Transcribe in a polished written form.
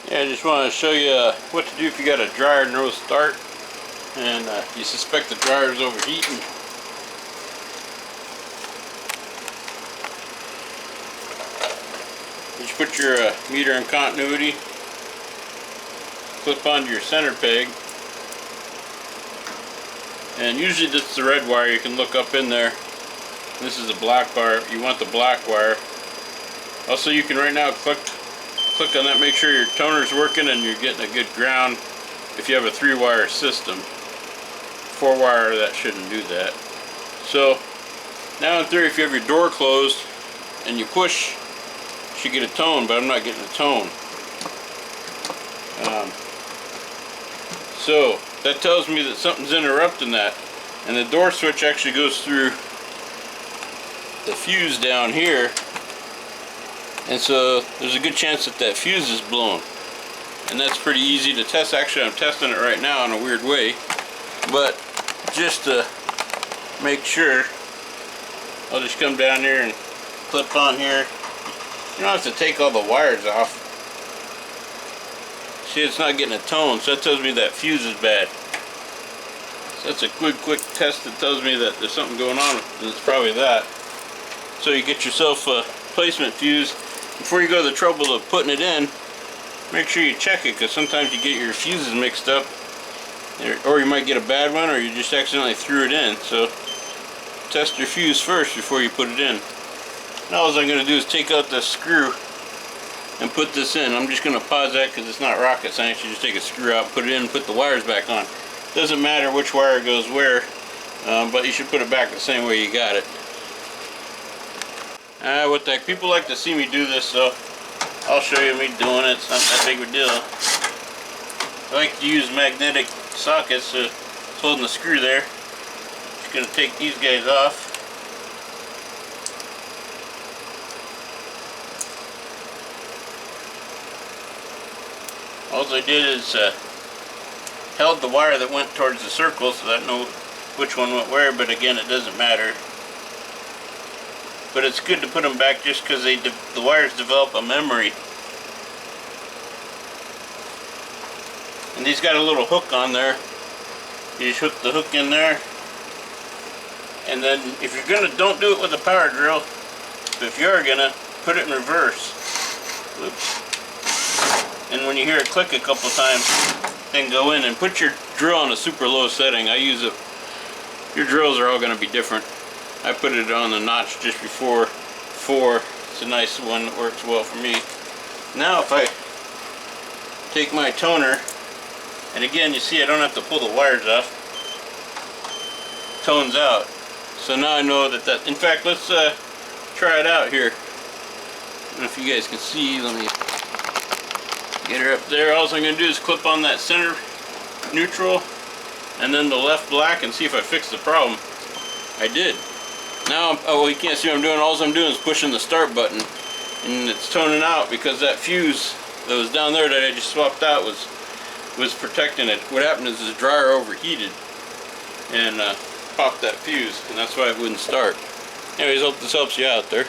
Yeah, I just want to show you what to do if you got a dryer no start and you suspect the dryer is overheating. Just put your meter in continuity, clip onto your center peg, and usually this is the red wire. You can look up in there. This is a black wire. You want the black wire. Also, you can right now click on that, make sure your toner's working and you're getting a good ground. If you have a 3-wire system, 4-wire, that shouldn't do that. So now in theory, if you have your door closed and you push, you should get a tone, but I'm not getting a tone. So that tells me that something's interrupting that, and the door switch actually goes through the fuse down here. And so there's a good chance that that fuse is blown. And that's pretty easy to test. Actually, I'm testing it right now in a weird way. But just to make sure, I'll just come down here and clip on here. You don't have to take all the wires off. See, it's not getting a tone, so that tells me that fuse is bad. So that's a quick test that tells me that there's something going on, and it's probably that. So you get yourself a replacement fuse. Before you go to the trouble of putting it in, make sure you check it, because sometimes you get your fuses mixed up, or you might get a bad one, or you just accidentally threw it in. So test your fuse first before you put it in. Now all I'm going to do is take out the screw and put this in. I'm just going to pause that because it's not rocket science. You just take a screw out, put it in, and put the wires back on. Doesn't matter which wire goes where, but you should put it back the same way you got it. What the heck, people like to see me do this, so I'll show you me doing it. It's not that big of a deal. I like to use magnetic sockets, so it's holding the screw there. Just going to take these guys off. All I did is held the wire that went towards the circle so that I know which one went where, but again, it doesn't matter. But it's good to put them back just because the wires develop a memory. And these got a little hook on there. You just hook the hook in there. And then if you're gonna, don't do it with a power drill. But if you are gonna, put it in reverse. Oops. And when you hear it click a couple times, then go in and put your drill on a super low setting. I use it. Your drills are all gonna be different. I put it on the notch just before 4. It's a nice one that works well for me. Now if I take my toner, and again you see I don't have to pull the wires off, tones out. So now I know that in fact, let's try it out here. I don't know if you guys can see, let me get her up there. All I'm going to do is clip on that center neutral and then the left black and see if I fix the problem. I did. Now, oh, well, you can't see what I'm doing. All I'm doing is pushing the start button, and it's toning out because that fuse that was down there that I just swapped out was protecting it. What happened is the dryer overheated and popped that fuse, and that's why it wouldn't start. Anyways, hope this helps you out there.